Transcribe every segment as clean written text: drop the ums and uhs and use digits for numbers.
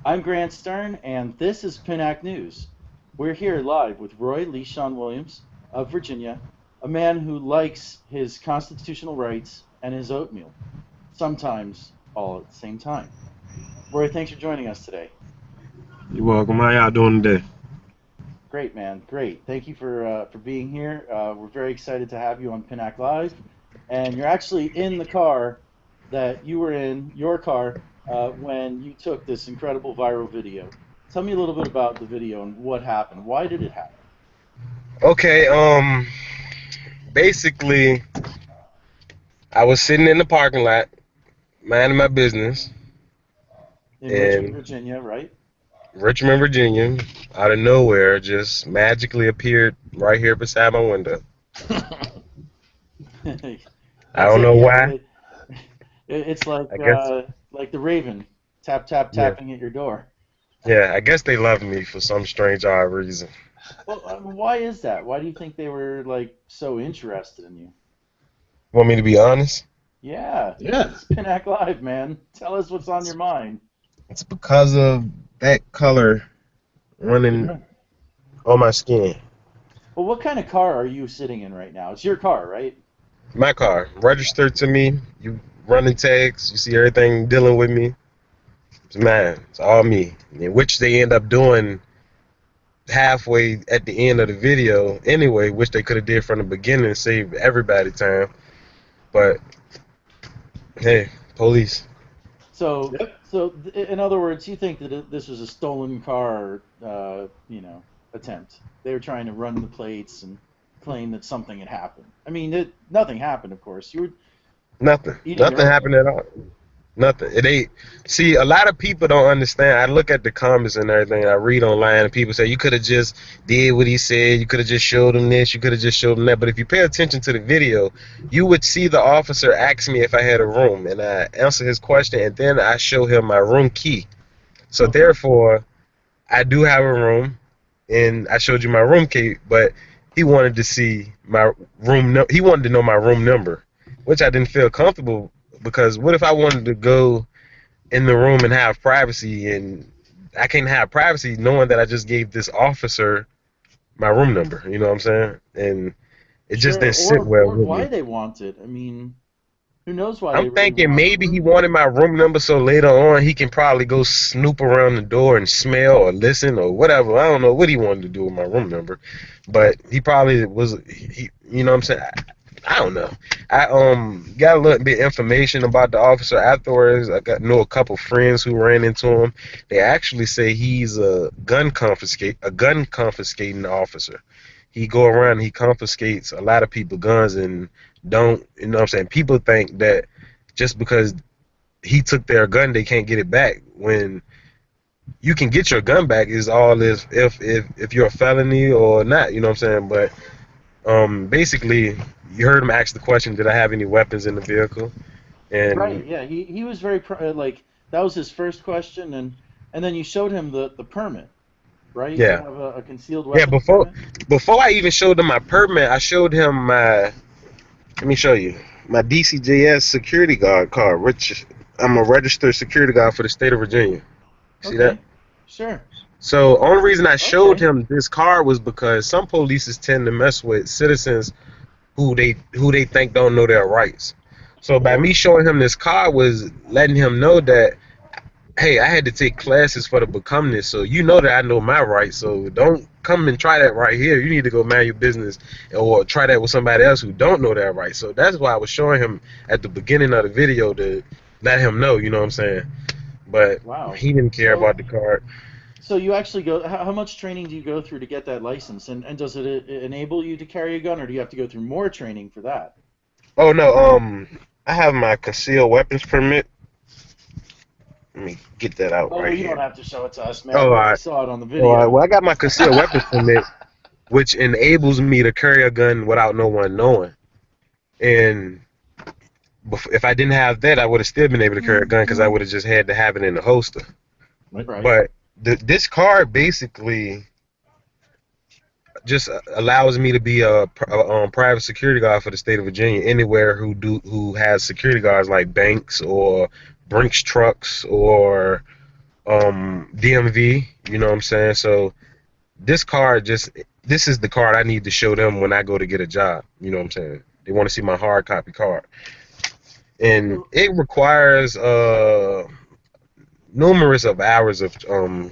I'm Grant Stern, and this is Pinnack News. We're here live with Roy Leeshun Williams of Virginia, a man who likes his constitutional rights and his oatmeal, sometimes all at the same time. Roy, thanks for joining us today. You're welcome. How y'all doing today? Great, man. Great. Thank you for being here. We're very excited to have you on Pinnack Live, and you're actually in the car that you were in, your car, when you took this incredible viral video. Tell me a little bit about the video and what happened. Why did it happen? Okay, basically, I was sitting in the parking lot, minding my business, In Richmond, and Virginia, right? Richmond, Virginia, out of nowhere, just magically appeared right here beside my window. I That's don't it. know Yeah, why. it's I guess, like the Raven, tap tap yeah, tapping at your door. yeah. I guess they love me for some strange odd reason. Well, why is that? Why do you think they were like so interested in you? Want me to be honest? Yeah, Yeah. this is Pinnack Live, man. Tell us what's on your It's, mind. it's because of that color running on my skin. Well, what kind of car are you sitting in right now? It's your car, right? My car registered to me. You running tags. You see everything dealing with me. It's mine. It's all me. In which they end up doing halfway at the end of the video anyway, which they could have did from the beginning and saved everybody time. But hey, police. So, Yep. in other words, you think that this was a stolen car, attempt. They were trying to run the plates and claim that something had happened. I mean, nothing happened, of course. You were Nothing. eating your Nothing oatmeal. happened at all. Nothing. It ain't. See, a lot of people don't understand. I look at the comments and everything. I read online, and people say you could have just did what he said. You could have just showed him this. You could have just showed him that. But if you pay attention to the video, you would see the officer ask me if I had a room, and I answer his question, and then I show him my room key. So Okay. therefore, I do have a room, and I showed you my room key. But he wanted to see my room. He wanted to know my room number, which I didn't feel comfortable because what if I wanted to go in the room and have privacy, and I can't have privacy knowing that I just gave this officer my room number. You know what I'm saying? And it just Sure. didn't sit well Or with why me. they want it. I mean, who knows why I'm they really thinking want the maybe he room number? wanted my room number so later on he can probably go snoop around the door and smell or listen or whatever. I don't know what he wanted to do with my room number, but he probably was. You know what I'm saying? I don't know. I got a little bit information about the officer afterwards. I got know a couple friends who ran into him. They actually say he's a gun confiscating officer. He go around and he confiscates a lot of people guns and don't, you know what I'm saying? People think that just because he took their gun they can't get it back when you can get your gun back is all if you're a felony or not, you know what I'm saying? But basically, you heard him ask the question, did I have any weapons in the vehicle? Right. And Yeah. He was very like that was his first question, and then you showed him the permit, right? You yeah, have a concealed yeah. weapons Before permit. before I even showed him my permit, I showed him my. Let me show you my DCJS security guard card, which I'm a registered security guard for the state of Virginia. See that? Okay. Sure. So only reason I showed Okay. him this card was because some polices tend to mess with citizens who they think don't know their rights. So by me Or showing him this card was letting him know that hey, I had to take classes for to become this, so you know that I know my rights. So don't come and try that right here. You need to go mind your business, or try that with somebody else who don't know that right. So that's why I was showing him at the beginning of the video to let him know. You know what I'm saying? But wow. he didn't care So about the card. so you actually go. How much training do you go through to get that license? And does it enable you to carry a gun, or do you have to go through more training for that? Oh no, I have my concealed weapons permit. Let me get that out Oh, right you don't here. have to show it to us, man. Oh, all We already right. saw it on the Oh, all right. video. Well, I got my concealed weapons permit, which enables me to carry a gun without no one knowing. And if I didn't have that, I would have still been able to carry a gun because I would have just had to have it in the holster. Right. Right. But this card basically just allows me to be a private security guard for the state of Virginia anywhere who has security guards like banks or Brinks trucks or DMV. You know what I'm saying? So this is the card I need to show them when I go to get a job. You know what I'm saying? They want to see my hard copy card, and it requires numerous of hours of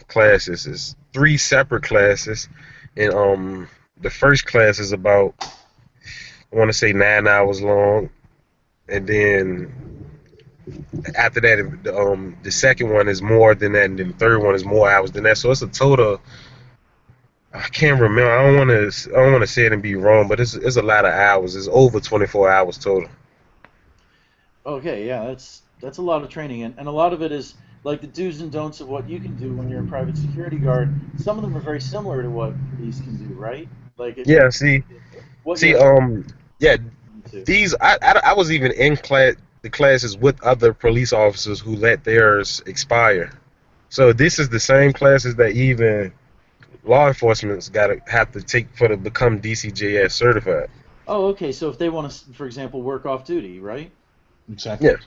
classes. It's 3 separate classes, and the first class is about, I want to say, 9 hours long, and then after that, the second one is more than that, and then the third one is more hours than that. So it's a total. I can't remember. I don't want to say it and be wrong, but it's a lot of hours. It's over 24 hours total. Okay, yeah, that's a lot of training, and a lot of it is like the do's and don'ts of what you can do when you're a private security guard. Some of them are very similar to what police can do, right? Like Yeah. See. what See. you're Yeah. to. These. I was even in the classes with other police officers who let theirs expire. So this is the same classes that even law enforcement's got to have to take for to become DCJS certified. Oh, okay. So if they want to, for example, work off duty, right? Exactly. Yeah.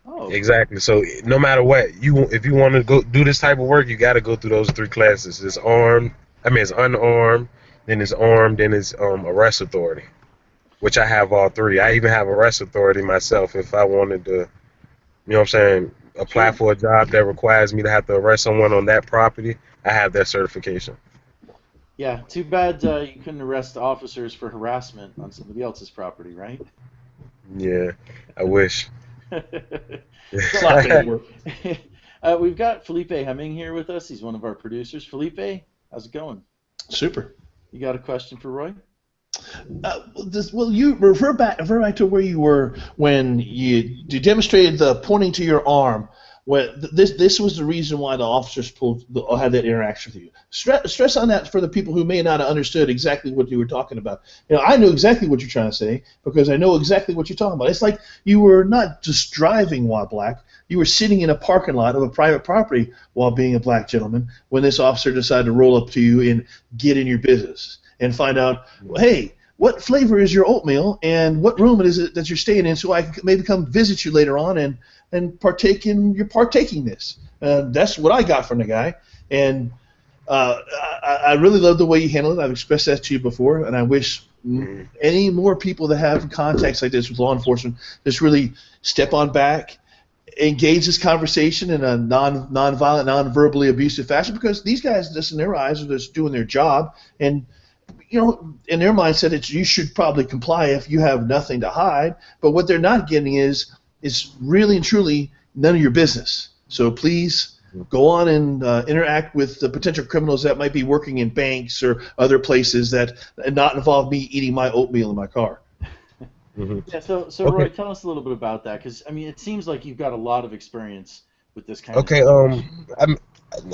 Oh, Exactly. So no matter what, if you want to go do this type of work, you got to go through those 3 classes. It's armed. I mean, it's unarmed. Then it's armed. Then it's arrest authority, which I have all 3. I even have arrest authority myself if I wanted to. You know what I'm saying? Apply sure. for a job that requires me to have to arrest someone on that property. I have that certification. Yeah. Too bad you couldn't arrest officers for harassment on somebody else's property, right? Yeah, I wish. It's not going to work. We've got Felipe Hemming here with us. He's one of our producers. Felipe, how's it going? Super. You got a question for Roy? Well, you refer back to where you were when you demonstrated the pointing to your arm. Where this was the reason why the officers had that interaction with you. Stress on that for the people who may not have understood exactly what you were talking about. You know, I know exactly what you're trying to say because I know exactly what you're talking about. It's like you were not just driving while black. You were sitting in a parking lot of a private property while being a black gentleman when this officer decided to roll up to you and get in your business and find out, hey, what flavor is your oatmeal and what room is it that you're staying in so I can maybe come visit you later on and partake in your partaking this. That's what I got from the guy, and I really love the way you handled it. I've expressed that to you before, and I wish any more people that have contacts like this with law enforcement just really step on back, engage this conversation in a non-violent, non-verbally abusive fashion, because these guys, just in their eyes, are just doing their job, and you know, in their mindset, it's you should probably comply if you have nothing to hide. But what they're not getting is really and truly none of your business. So please go on and interact with the potential criminals that might be working in banks or other places that not involve me eating my oatmeal in my car. Mm-hmm. Yeah. So Okay. Roy, tell us a little bit about that, because I mean, it seems like you've got a lot of experience with this kind of Okay. situation.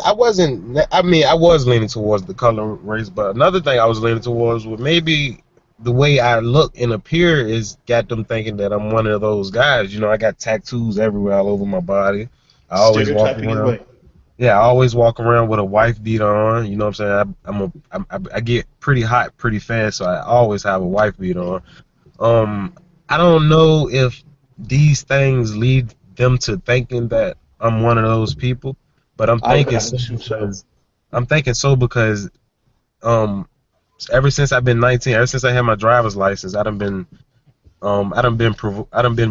I wasn't. I mean, I was leaning towards the color race, but another thing I was leaning towards was maybe the way I look and appear is got them thinking that I'm one of those guys. You know, I got tattoos everywhere all over my body. I always walk Stereotyping in a around. way. Yeah, I always walk around with a wife beater on. You know what I'm saying? I get pretty hot pretty fast, so I always have a wife beater on. Um, I don't know if these things lead them to thinking that I'm one of those people, but I would assume so. I'm thinking so because um ever since I've been 19, ever since I had my driver's license, I done been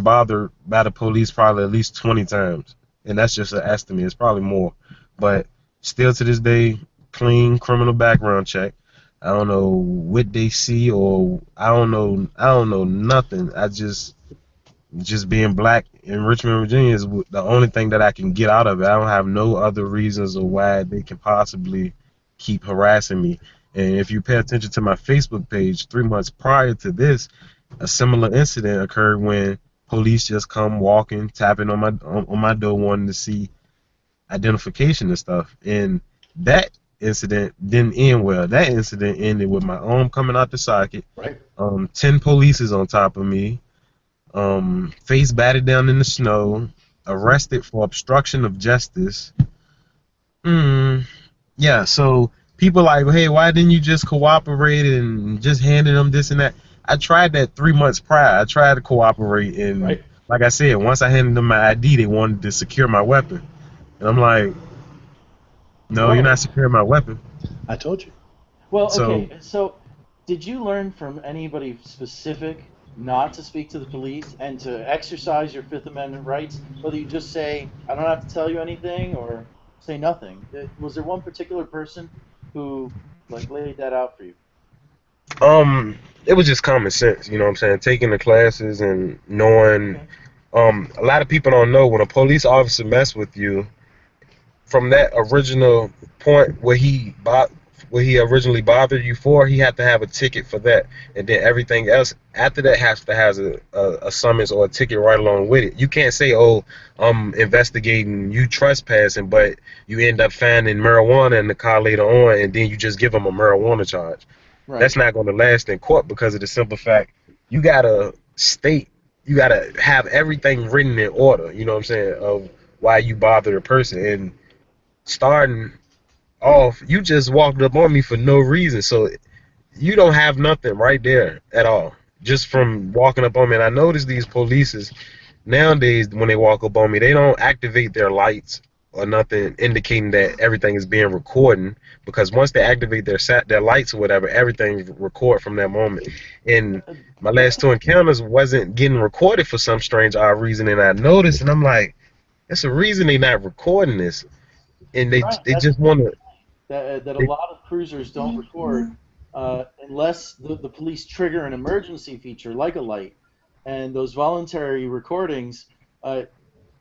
bothered by the police probably at least 20 times, and that's just an estimate. It's probably more, but still to this day, clean criminal background check. I don't know what they see, or I don't know. I don't know nothing. I just being black in Richmond, Virginia is the only thing that I can get out of it. I don't have no other reasons or why they can possibly keep harassing me. And if you pay attention to my Facebook page, 3 months prior to this, a similar incident occurred when police just come walking, tapping on my door, wanting to see identification and stuff. And that incident didn't end well. That incident ended with my arm coming out the socket, Right. 10 police is on top of me, face batted down in the snow, arrested for obstruction of justice. Yeah, so people like, hey, why didn't you just cooperate and just handed them this and that? I tried that 3 months prior. I tried to cooperate, and Right. like I said, once I handed them my ID, they wanted to secure my weapon, and I'm like, No, you're Well, not securing my weapon. I told you. well, So, okay. So, did you learn from anybody specific not to speak to the police and to exercise your Fifth Amendment rights? Whether you just say, "I don't have to tell you anything," or say nothing. Was there one particular person who like laid that out for you? um, it was just common sense, you know what I'm saying? Taking the classes and knowing, Okay. a lot of people don't know when a police officer mess with you, from that original point where he originally bothered you for, he had to have a ticket for that, and then everything else after that has to have a summons or a ticket right along with it. You can't say, "Oh, I'm investigating you trespassing," but you end up finding marijuana in the car later on, and then you just give them a marijuana charge. Right. That's not going to last in court because of the simple fact you gotta state, you gotta have everything written in order. You know what I'm saying? Of why you bothered a person, and starting off, you just walked up on me for no reason. So you don't have nothing right there at all. Just from walking up on me. And I notice these polices nowadays, when they walk up on me, they don't activate their lights or nothing indicating that everything is being recording, because once they activate their lights or whatever, everything record from that moment. And my last two encounters wasn't getting recorded for some strange odd reason, and I noticed, and I'm like, there's a reason they not recording this, and Right. they That's just want to. that a lot of cruisers don't record unless the police trigger an emergency feature like a light. And those voluntary recordings, uh,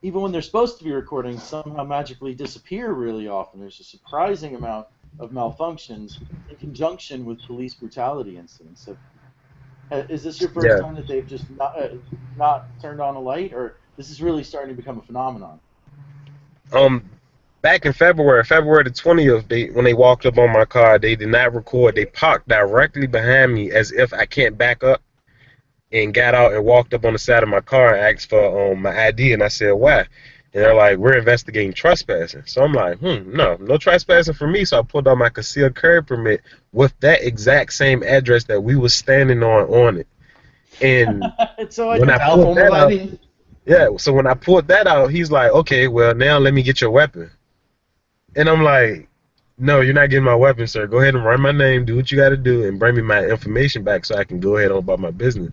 even when they're supposed to be recording, somehow magically disappear really often. There's a surprising amount of malfunctions in conjunction with police brutality incidents. So, is this your first Yeah. time that they've just not turned on a light, or this is really starting to become a phenomenon? Um, Back in February the 20th, when they walked up on my car, they did not record. They parked directly behind me as if I can't back up, and got out and walked up on the side of my car and asked for my ID, and I said, "Why?" And they're like, "We're investigating trespassing." So I'm like, no trespassing for me. So I pulled out my concealed carry permit with that exact same address that we was standing on it. And It's so when A I identical. pulled telephone that with out, ID? yeah, so when I pulled that out, he's like, "Okay, well, now let me get your weapon." And I'm like, "No, you're not getting my weapon, sir. Go ahead and write my name, do what you got to do, and bring me my information back so I can go ahead on about my business."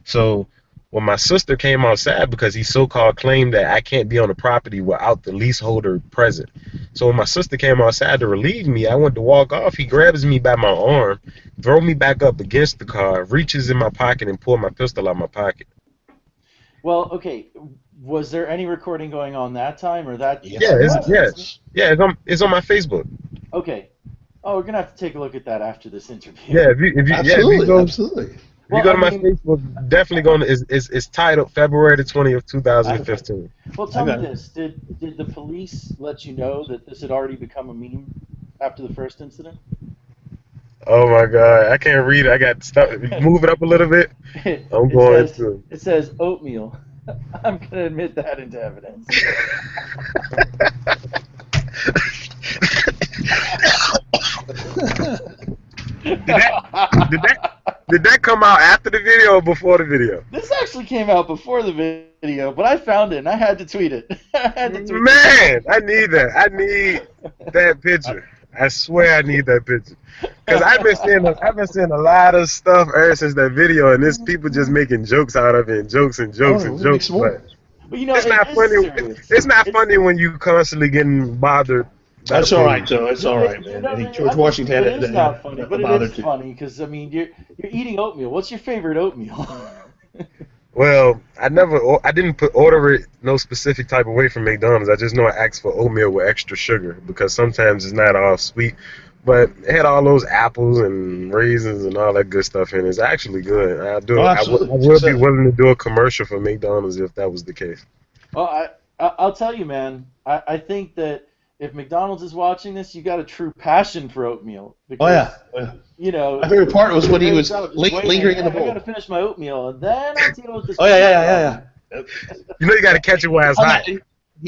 So when my sister came outside, because he so-called claimed that I can't be on the property without the leaseholder present. So when my sister came outside to relieve me, I went to walk off. He grabs me by my arm, throw me back up against the car, reaches in my pocket, and pull my pistol out my pocket. Well, okay. Was there any recording going on that time, or Yes, Yeah, there that it's was the yeah, incident? was. yeah. It's on my Facebook. Okay. Oh, we're gonna have to take a look at that after this interview. Yeah, Absolutely, absolutely. if you Well, go I to my mean, Facebook, definitely going to it's titled February the 20th, okay. 2015. Well, I tell me got it. this: did the police let you know that this had already become a meme after the first incident? Oh my God, I can't read it. I got stuff. Move it up a little bit. I'm It going says to. it says oatmeal. I'm gonna admit that into evidence. Did that did that did that come out after the video or before the video? This actually came out before the video, but I found it and I had to tweet it. I had to tweet Man, I need that. I need that picture. I swear I need that picture. Cause I've been seeing a lot of stuff ever since that video, and there's people just making jokes out of it, and jokes and Oh, jokes no, and we're gonna make jokes. some But more. But you know, it's it not is funny. serious. It's not It's funny when you constantly getting bothered by the That's all right, police. Joe. It's no, all right, you man. know, I think George I mean, Washington it is not funny, had but a it bother is too. funny because I mean, you're eating oatmeal. What's your favorite oatmeal? Well, I didn't order it no specific type of way from McDonald's. I just know I asked for oatmeal with extra sugar because sometimes it's not all sweet. But it had all those apples and raisins and all that good stuff in it. It's actually good. Oh, I absolutely. would be Success. willing to do a commercial for McDonald's if that was the case. Well, I'll tell you, man. I think that if McDonald's is watching this, you got a true passion for oatmeal Oh because yeah. Oh, yeah. you know My favorite part was you do a when he great was job of just waiting. lingering in the I got to bowl. finish my oatmeal and then I'll deal with this Oh yeah, police yeah, yeah, problem. yeah, You know you got to catch it while it's Hung hot. out, and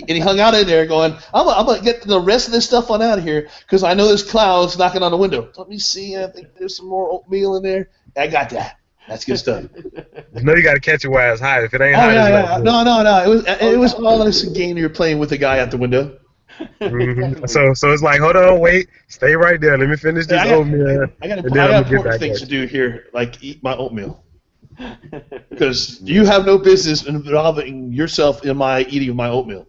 he hung out in there going, I'm gonna get the rest of this stuff on out of here because I know there's clouds knocking on the window. Let me see. I think there's some more oatmeal in there. I got that. That's good stuff. You know you got to catch it while it's hot. If it ain't Oh hot, yeah, it's not yeah. good. No. It was all this game you're playing with the guy out the window. Definitely. So it's like, hold on, wait, stay right there. Let me finish this oatmeal, I got and then I'm gonna get important back things at to you. do here, like eat my oatmeal, because you have no business involving yourself in my eating of my oatmeal.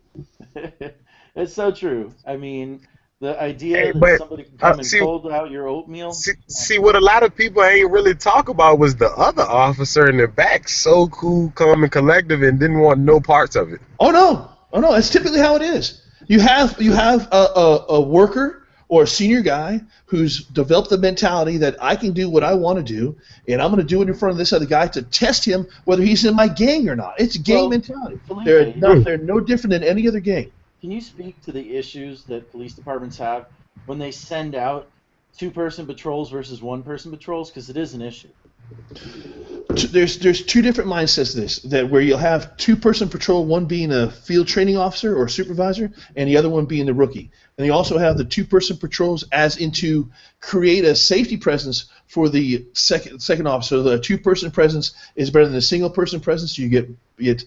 It's so true. I mean, the Hey, idea that but somebody can come and see, cold out your oatmeal. see, what a lot of people ain't really talk about was the other officer in the back, so cool, calm, and collective, and didn't want no parts of it. Oh no, that's typically how it is. You have a worker or a senior guy who's developed the mentality that I can do what I want to do, and I'm going to do it in front of this other guy to test him whether he's in my gang or not. It's gang Well, mentality. Felipe, They're no different than any other gang. can you speak to the issues that police departments have when they send out two-person patrols versus one-person patrols? Because it is an issue. There's two different mindsets to this, that where you'll have two-person patrol, one being a field training officer or supervisor, and the other one being the rookie. And you also have the two-person patrols as into create a safety presence for the second officer. The two-person presence is better than a single-person presence. You get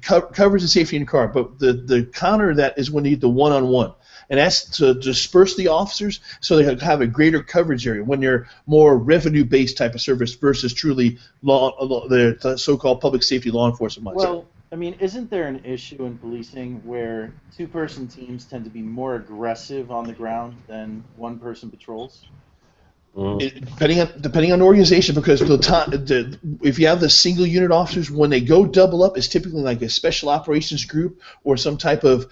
coverage and safety in your car. But the counter to that is when you get the one-on-one. And that's to disperse the officers so they have a greater coverage area when you're more revenue-based type of service versus truly the so-called public safety law enforcement mindset. Well, I mean, isn't there an issue in policing where two-person teams tend to be more aggressive on the ground than one-person patrols? Depending on the organization, because if you have the single unit officers, when they go double up, it's typically like a special operations group or some type of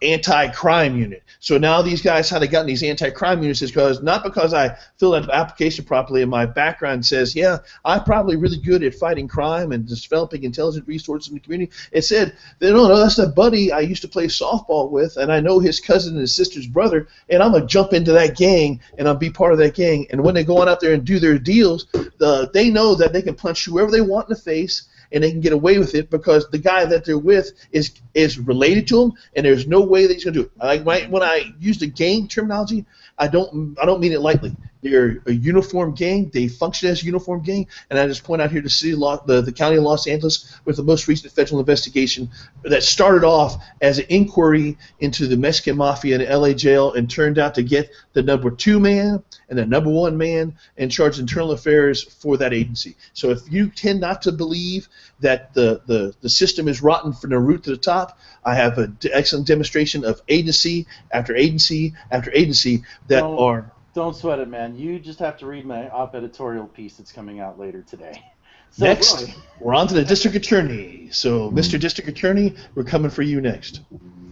anti-crime unit. So now these guys, how they got in these anti-crime units is not because I filled out the application properly and my background says, yeah, I'm probably really good at fighting crime and developing intelligent resources in the community. It said, no, that's a buddy I used to play softball with, and I know his cousin and his sister's brother, and I'm going to jump into that gang and I'll be part of that gang. And when they go on out there and do their deals, they know that they can punch whoever they want in the face and they can get away with it because the guy that they're with is related to them, and there's no way that he's going to do it. When I use the gang terminology, I don't mean it lightly. They're a uniform gang. They function as a uniform gang, and I just point out here the county of Los Angeles with the most recent federal investigation that started off as an inquiry into the Mexican mafia in the LA jail and turned out to get the number 2 man and the number 1 man in charge of internal affairs for that agency. So if you tend not to believe that the system is rotten from the root to the top, I have an excellent demonstration of agency after agency after agency that are. Don't sweat it, man. You just have to read my op-editorial piece that's coming out later today. So, next, Roy, we're on to the district attorney. So, Mr. District Attorney, we're coming for you next.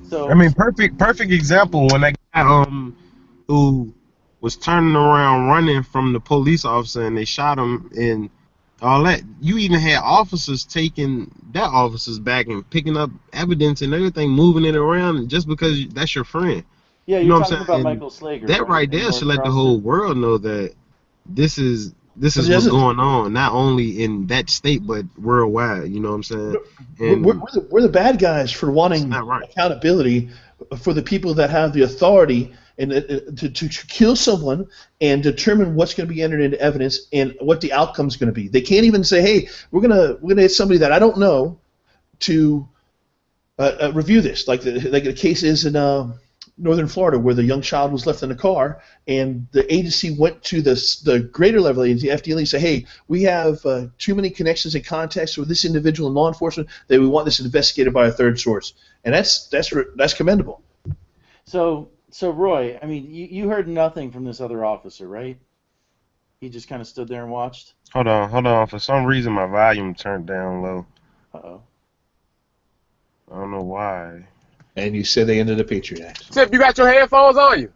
So, I mean, perfect example when that guy who was turning around running from the police officer and they shot him and all that. You even had officers taking that officer's back and picking up evidence and everything, moving it around just because that's your friend. yeah, You you're know what I'm talking saying? about And Michael Slager. that right there in should North let the Charleston. whole world know that this is what's going on, not only in that state but worldwide. You know what I'm saying? And We're the bad guys for wanting not right. accountability for the people that have the authority and to kill someone and determine what's going to be entered into evidence and what the outcome is going to be. They can't even say, "Hey, we're gonna get somebody that I don't know to review this." Like the case is in Northern Florida, where the young child was left in the car, and the agency went to the greater level agency, FDLE, and said, "Hey, we have too many connections and contacts with this individual in law enforcement that we want this investigated by a third source," and that's commendable. So Roy, I mean, you heard nothing from this other officer, right? He just kind of stood there and watched. Hold on. For some reason, my volume turned down low. Uh-oh. I don't know why. And you said they ended a Patriot Act. Tip, you got your headphones on you.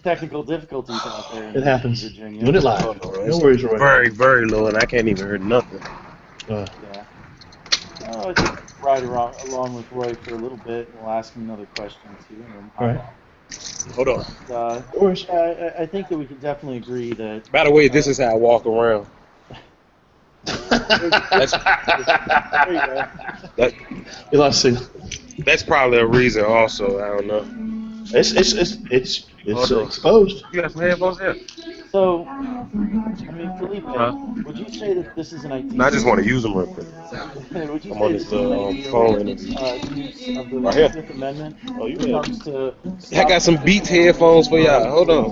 Technical difficulties out there in It happens. Virginia. Doing it live. No worries, Roy. Very, very low, and I can't even hear nothing. Yeah. Oh, I think ride along with Roy for a little bit, and we'll ask him another question too. And then All right. Hold on. Of course. I think that we can definitely agree that. By the way, this is how I walk around. There you go. You lost signal. That's probably a reason also. I don't know. It's Hold on. exposed. You got some headphones here? So, I mean, Felipe, would you say that this is an I just want ideal? to use them real quick. Would you I'm on say this this is an phone ideal interview. use of the Right here. Fifth Amendment Oh, you when it had. comes to I got stopping some Fifth Beats Amendment headphones for y'all. Hold on.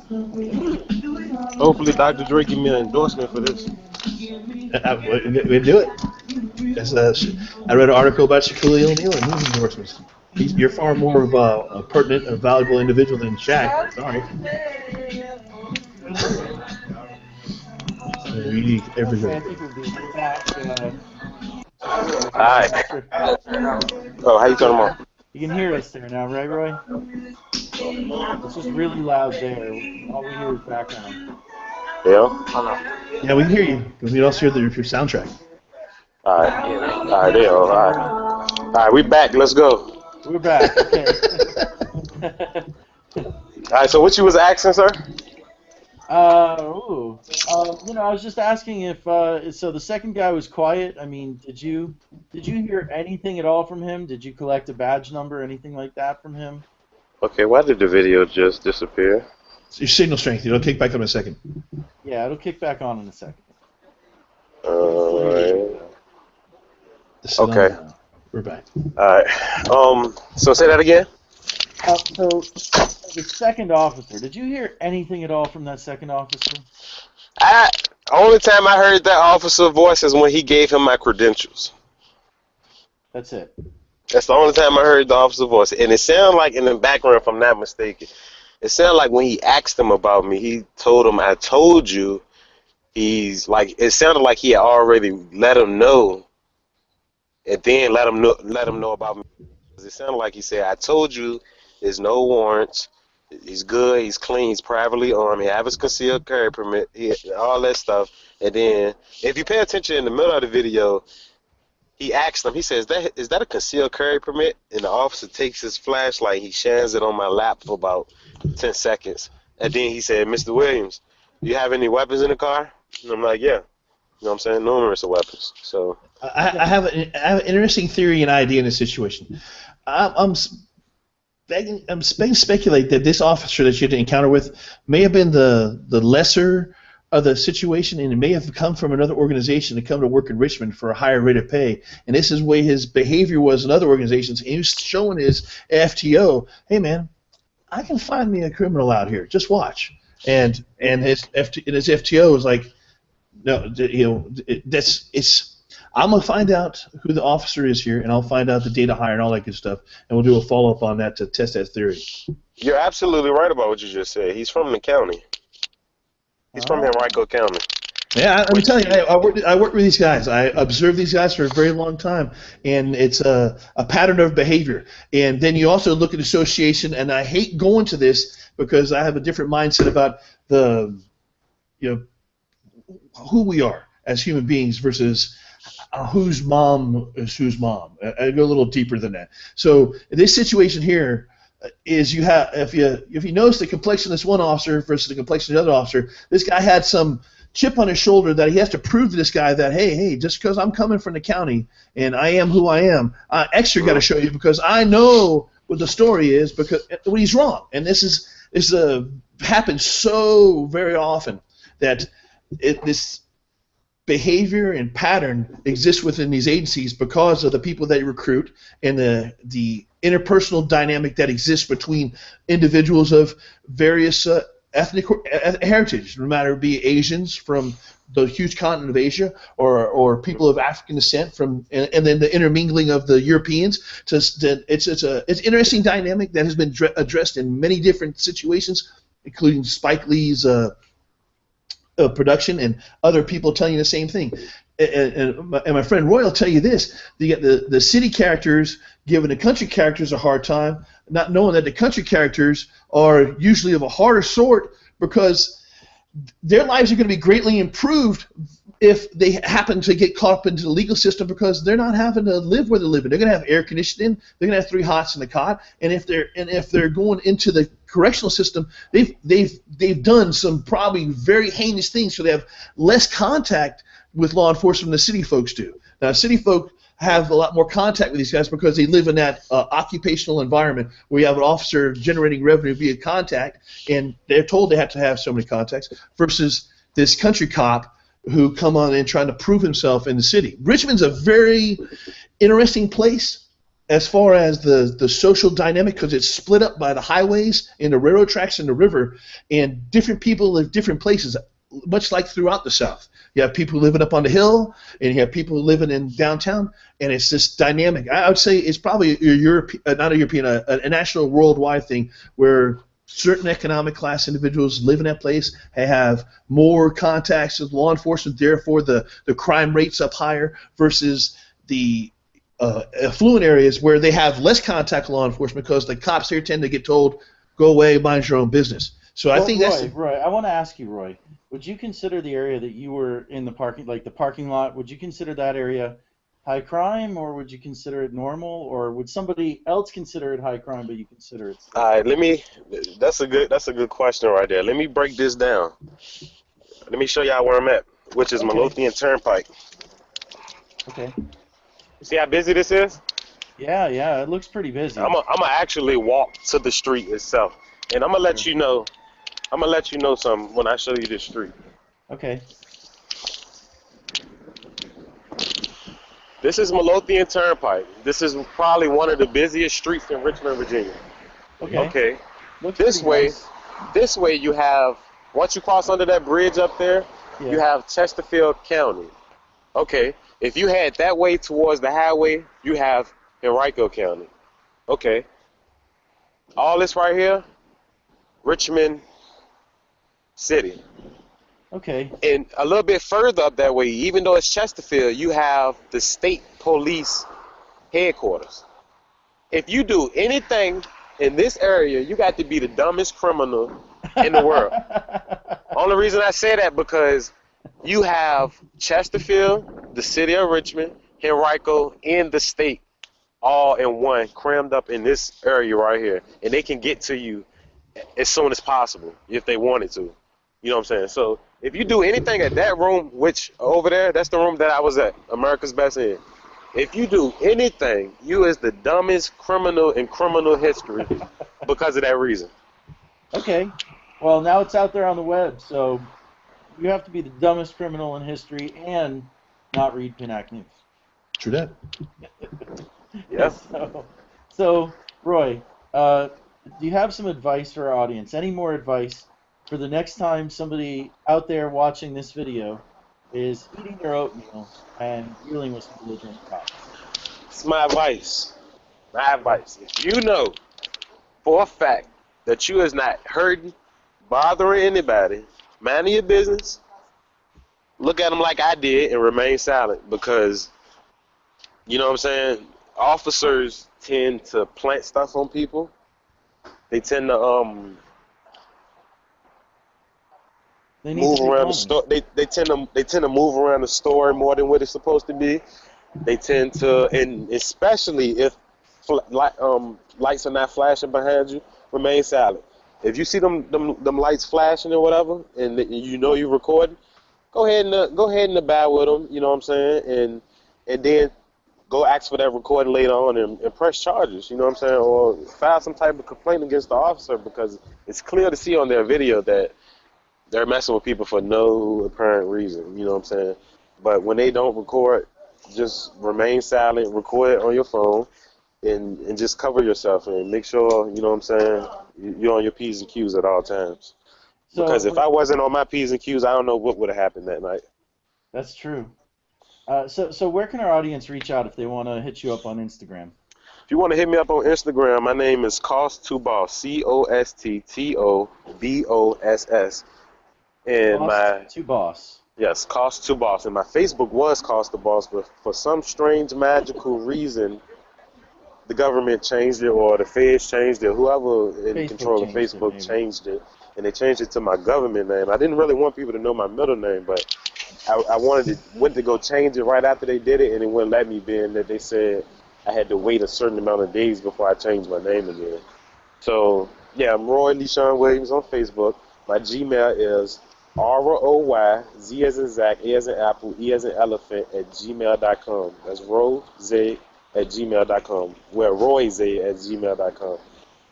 police? Okay. Hopefully, Dr. Dre give me an endorsement for this. We do it. I read an article about Shaquille O'Neal and his endorsements. You're far more of a pertinent and valuable individual than Shaq. Sorry. So you need everything. Thank you for being back. So, Alright. not sure. Oh, how you turn them So on? you can hear us there now, right, Roy? It's just really loud there. All we hear is background. Yeah? Yeah, we can hear you. We also hear your soundtrack. Alright. Alright, there. Alright. Alright, we back. Let's go. We're back. Okay. Alright, so what you was asking, sir? I was just asking if so the second guy was quiet. I mean, did you hear anything at all from him? Did you collect a badge number, anything like that from him? Okay, why did the video just disappear? It's your signal strength. It'll kick back up in a second. Yeah, it'll kick back on in a second. Alright. Okay. We're back. Alright. So say that again? So the second officer, did you hear anything at all from that second officer? Only time I heard that officer voice is when he gave him my credentials. That's it. That's the only time I heard the officer voice. And it sounded like in the background, if I'm not mistaken, it sounded like when he asked him about me, he told him, I told you. He's like, it sounded like he had already let him know and then let him know about me. It sounded like he said, I told you there's no warrants. He's good. He's clean. He's privately armed. He has his concealed carry permit. All that stuff. And then, if you pay attention in the middle of the video, he asked him. He says, "Is that a concealed carry permit?" And the officer takes his flashlight. He shines it on my lap for about 10 seconds. And then he said, "Mr. Williams, do you have any weapons in the car?" And I'm like, "Yeah." You know what I'm saying? Numerous of weapons. So I have an interesting theory and idea in this situation. I'm begging to speculate that this officer that you had to encounter with may have been the lesser of the situation, and it may have come from another organization to come to work in Richmond for a higher rate of pay. And this is the way his behavior was in other organizations. And he was showing his FTO, "Hey man, I can find me a criminal out here. Just watch." And his FTO was like, "No, I'm gonna find out who the officer is here, and I'll find out the data hire and all that good stuff, and we'll do a follow-up on that to test that theory." you're absolutely right about what you just said. He's from the county. He's from Henrico County. Yeah, I'm telling you, I work with these guys. I observe these guys for a very long time, and it's a pattern of behavior. And then you also look at association, and I hate going to this because I have a different mindset about who we are as human beings versus whose mom is whose mom. I go a little deeper than that. So this situation here is you have if you notice the complexion of this one officer versus the complexion of the other officer, this guy had some chip on his shoulder that he has to prove to this guy that hey, just because I'm coming from the county and I am who I am, I extra got to show you because I know what the story is because when he's wrong. And this happens so very often that this behavior and pattern exists within these agencies because of the people they recruit and the interpersonal dynamic that exists between individuals of various ethnic heritage, no matter it be Asians from the huge continent of Asia or people of African descent from and then the intermingling of the Europeans. It's an interesting dynamic that has been addressed in many different situations, including Spike Lee's production and other people telling you the same thing. And my friend Roy will tell you this: you get the city characters giving the country characters a hard time, not knowing that the country characters are usually of a harder sort because their lives are going to be greatly improved if they happen to get caught up into the legal system because they're not having to live where they're living. They're going to have air conditioning. They're going to have 3 hots in the cot. And if they're going into the correctional system, they've done some probably very heinous things, so they have less contact with law enforcement than the city folks do. Now, city folk have a lot more contact with these guys because they live in that occupational environment where you have an officer generating revenue via contact, and they're told they have to have so many contacts, versus this country cop who come on in trying to prove himself in the city. Richmond's a very interesting place as far as the social dynamic because it's split up by the highways and the railroad tracks and the river, and different people live different places, much like throughout the South. You have people living up on the hill, and you have people living in downtown, and it's this dynamic. I would say it's probably not a European, a national, worldwide thing where certain economic class individuals live in that place. They have more contacts with law enforcement, therefore the crime rate's up higher, versus the affluent areas where they have less contact with law enforcement because the cops here tend to get told, go away, mind your own business. So I think Roy, I want to ask you, Roy, would you consider the area that you were in the parking lot, would you consider that area high crime, or would you consider it normal, or would somebody else consider it high crime, but you consider it? All right, that's a good question right there. Let me break this down. Let me show y'all where I'm at, which is Midlothian Turnpike. Okay. See how busy this is? Yeah, it looks pretty busy. I'm gonna actually walk to the street itself, and I'm gonna let you know. I'm gonna let you know something when I show you this street. Okay. This is Midlothian Turnpike. This is probably one of the busiest streets in Richmond, Virginia. Okay. Looks this way, nice. this way you have, once you cross under that bridge up there, you have Chesterfield County. Okay. If you head that way towards the highway, you have Henrico County. Okay. All this right here, Richmond City. Okay. And a little bit further up that way, even though it's Chesterfield, you have the state police headquarters. If you do anything in this area, you got to be the dumbest criminal in the world. Only reason I say that because you have Chesterfield, the city of Richmond, Henrico, and the state all in one, crammed up in this area right here. And they can get to you as soon as possible if they wanted to. You know what I'm saying? So if you do anything at that room, which over there, that's the room that I was at, America's Best Inn. If you do anything, you is the dumbest criminal in criminal history because of that reason. Okay. Well, now it's out there on the web, so you have to be the dumbest criminal in history and not read Pinnack News. True that. Yeah. So Roy, do you have some advice for our audience? Any more advice for the next time somebody out there watching this video is eating their oatmeal and dealing with some belligerent cops? It's my advice. My advice. If you know for a fact that you is not hurting, bothering anybody, minding your business, look at them like I did and remain silent, because, you know what I'm saying, officers tend to plant stuff on people. They tend to move around the store. They tend to move around the store more than what it's supposed to be. They tend to, and especially if lights are not flashing behind you, remain silent. If you see them lights flashing or whatever, and you know you're recording, go ahead and abide with them. You know what I'm saying, and then go ask for that recording later on and press charges. You know what I'm saying, or file some type of complaint against the officer, because it's clear to see on their video that they're messing with people for no apparent reason. You know what I'm saying, but when they don't record, just remain silent, record it on your phone, and just cover yourself and make sure, you know what I'm saying, you're on your P's and Q's at all times. Because if I wasn't on my P's and Q's, I don't know what would have happened that night. That's true. So where can our audience reach out if they want to hit you up on Instagram? If you want to hit me up on Instagram, my name is Cost2Boss, COST2BOSS. And Cost2Boss. Yes, Cost2Boss. And my Facebook was Cost2Boss, but for some strange magical reason, the government changed it, or the feds changed it, whoever in control of Facebook changed it, and they changed it to my government name. I didn't really want people to know my middle name, but I went to go change it right after they did it, and it wouldn't let me, being that they said I had to wait a certain amount of days before I changed my name again. So, yeah, I'm Roy Leeshun Williams on Facebook. My Gmail is ROY, Z as in Zach, A as in Apple, E as in Elephant at gmail.com. That's Rose at gmail.com. Well, Royz at gmail.com.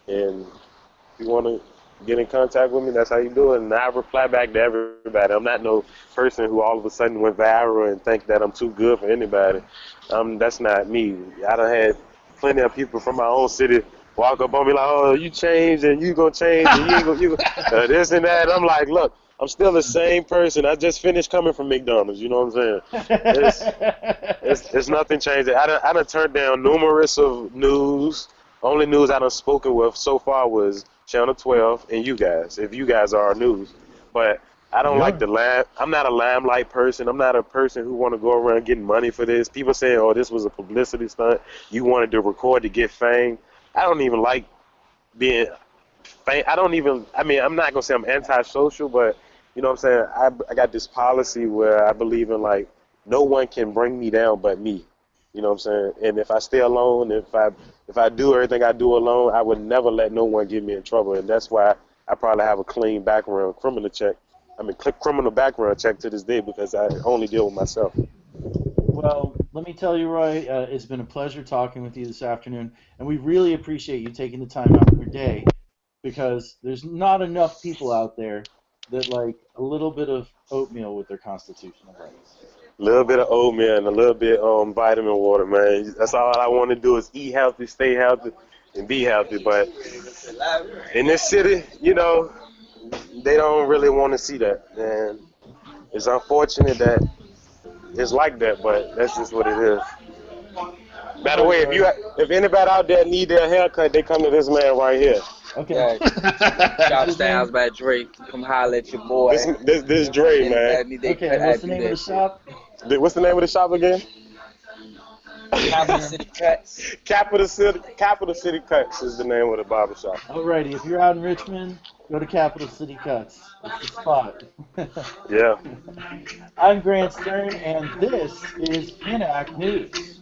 And if you want to get in contact with me, that's how you do it. And I reply back to everybody. I'm not no person who all of a sudden went viral and think that I'm too good for anybody. That's not me. I done had plenty of people from my own city walk up on me like, "Oh, you changed and you gonna change and you this and that." And I'm like, "Look, I'm still the same person. I just finished coming from McDonald's. You know what I'm saying? It's nothing changed. I done turned down numerous of news. Only news I done spoken with so far was Channel 12 and you guys, if you guys are news. But I don't like the I'm not a limelight person. I'm not a person who want to go around getting money for this. People saying, "Oh, this was a publicity stunt. You wanted to record to get fame." I don't even like being fame. I mean, I'm not going to say I'm antisocial, but you know what I'm saying? I got this policy where I believe in, like, no one can bring me down but me. You know what I'm saying? And if I stay alone, if I do everything I do alone, I would never let no one get me in trouble. And that's why I probably have a clean background, criminal background check to this day because I only deal with myself. Well, let me tell you, Roy, it's been a pleasure talking with you this afternoon, and we really appreciate you taking the time out of your day because there's not enough people out there that like a little bit of oatmeal with their constitutional rights. A little bit of oatmeal and a little bit vitamin water, man. That's all I want to do is eat healthy, stay healthy, and be healthy. But in this city, you know, they don't really want to see that, and it's unfortunate that it's like that, but that's just what it is. By the way, if anybody out there need their haircut, they come to this man right here. Okay. Yeah. Shop Styles by Drake. Come holler at your boy. This Dre, man. Okay, what's the name of the shop? What's the name of the shop again? Capital City Cuts. Capital City Cuts is the name of the barber shop. Alrighty, if you're out in Richmond, go to Capital City Cuts. It's the spot. Yeah. I'm Grant Stern, and this is Pinac News.